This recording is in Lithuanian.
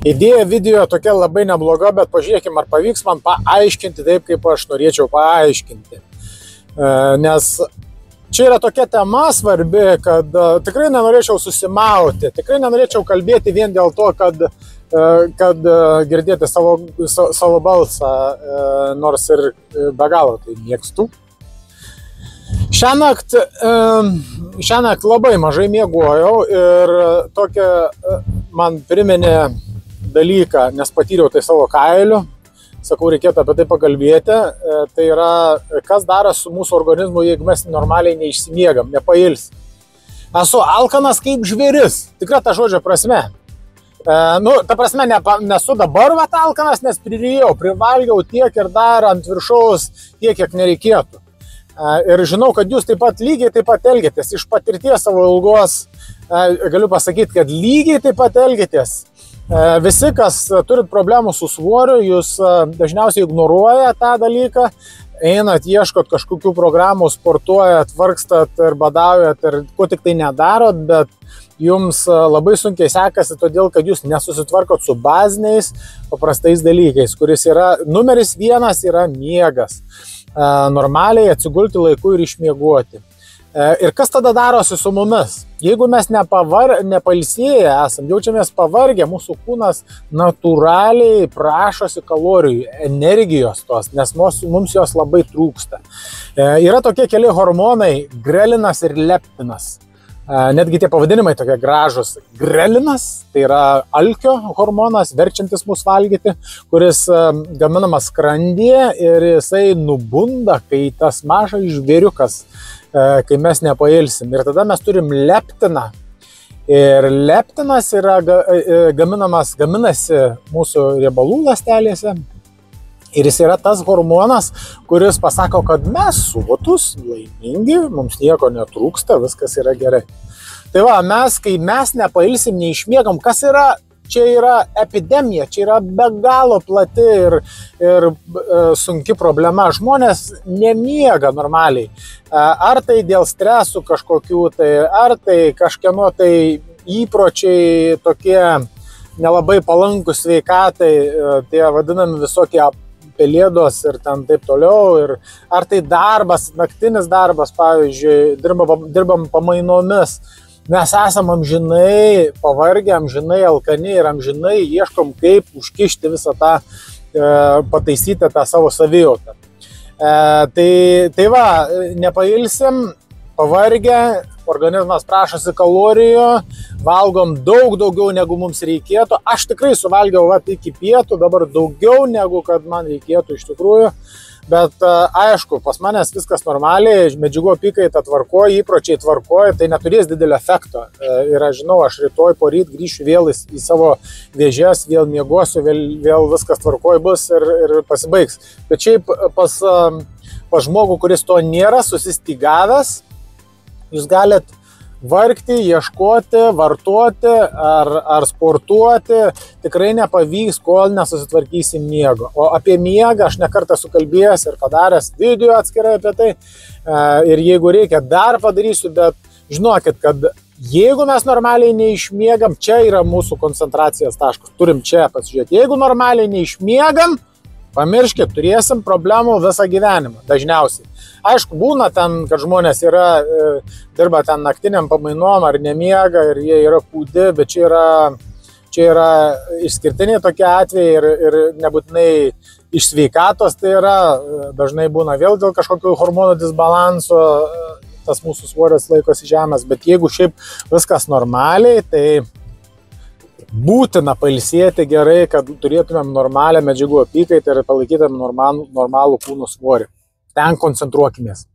Idėja video tokia labai nebloga, bet pažiūrėkime, ar pavyks man paaiškinti taip, kaip aš norėčiau paaiškinti. Nes čia yra tokia tema svarbi, kad tikrai nenorėčiau susimauti, tikrai nenorėčiau kalbėti vien dėl to, kad girdėti savo balsą, nors ir be galo tai mėgstu. Šiąnakt labai mažai miegojau ir tokia man priminė dalyką, nes patyriau tai savo kailiu. Sakau, reikėtų apie tai pakalbėti. Tai yra, kas daro su mūsų organizmu, jeigu mes normaliai neišsimiegam, nepailsim. Esu alkanas kaip žvėris, tikra ta žodžio prasme. Ta prasme, nesu dabar alkanas, nes privalgiau tiek ir dar ant viršaus tiek, kiek nereikėtų. Ir žinau, kad jūs lygiai taip pat elgėtės. Iš patirties savo ilgos galiu pasakyti, kad lygiai taip pat elgėtės. Visi, kas turit problemų su svoriu, jūs dažniausiai ignoruoja tą dalyką, einat, ieškot kažkokių programų, sportuojat, vargstat ir badaujat ir ko tik tai nedarot, bet jums labai sunkiai sekasi, todėl kad jūs nesusitvarkot su baziniais paprastais dalykais, kuris yra numeris 1 yra miegas. Normaliai atsigulti laiku ir išmiegoti. Ir kas tada darosi su mumis? Jeigu mes nepailsėję esam, jaučiamės pavargę, mūsų kūnas natūraliai prašosi kalorijų, energijos tos, nes mums jos labai trūksta. Yra tokie keli hormonai, grelinas ir leptinas. Netgi tie pavadinimai tokie gražus. Grelinas, tai yra alkio hormonas, verčiantis mus valgyti, kuris gaminamas skrandyje ir jisai nubunda, kai tas mažas žvėriukas, kai mes nepailsim. Ir tada mes turim leptiną. Ir leptinas yra gaminasi mūsų riebalų ląstelėse. Ir jis yra tas hormonas, kuris pasako, kad mes sotus, laimingi, mums nieko netrūksta, viskas yra gerai. Tai va, kai mes nepailsim, neišmiegam, kas yra, čia yra epidemija, čia yra be galo plati ir sunki problema. Žmonės nemiega normaliai. Ar tai dėl stresų kažkokių, ar tai kažkieno tai įpročiai tokie nelabai palankūs sveikatai, tie vadinami visokie pelėdos ir ten taip toliau, ir ar tai darbas, naktinis darbas, pavyzdžiui, dirbam pamainomis, mes esam amžinai pavargę, amžinai alkani ir amžinai ieškom, kaip užkišti visą tą, pataisyti tą savo savijautą. Tai va, nepailsim, pavargę, organizmas prašosi kalorijų, valgom daug daugiau negu mums reikėtų. Aš tikrai suvalgiau iki pietų, dabar daugiau negu kad man reikėtų iš tikrųjų. Bet aišku, pas manęs viskas normaliai, medžiagų apykaita tvarkoja, įpročiai tvarkoja, tai neturės didelio efekto. Ir aš žinau, aš rytoj poryt grįšiu vėl į savo vėžes, vėl miegosiu, vėl viskas tvarkoja bus ir pasibaigs. Bet šiaip pas žmogų, kuris to nėra susistygavęs, jūs galit vargti, ieškoti, vartoti ar sportuoti, tikrai nepavyks, kol nesusitvarkysim miego. O apie miegą aš nekartą esu kalbėjęs ir padaręs video atskirai apie tai. Ir jeigu reikia, dar padarysiu, bet žinokit, kad jeigu mes normaliai neišmiegam, čia yra mūsų koncentracijos taškas. Turim čia pasižiūrėti. Jeigu normaliai neišmiegam, pamirškit, turėsim problemų visą gyvenimą, dažniausiai. Aišku, būna ten, kad žmonės dirba ten naktiniam pamainom ar nemiega ir jie yra kūdi, bet čia yra išskirtiniai tokie atvejai ir nebūtinai iš sveikatos tai yra, dažnai būna vėl dėl kažkokių hormonų disbalanso, tas mūsų svoris laikosi žemės, bet jeigu šiaip viskas normaliai, tai būtina pailsėti gerai, kad turėtumėm normalią medžiagų apykaitą ir palaikytumėm normalų kūno svorį. Ten koncentruokimės.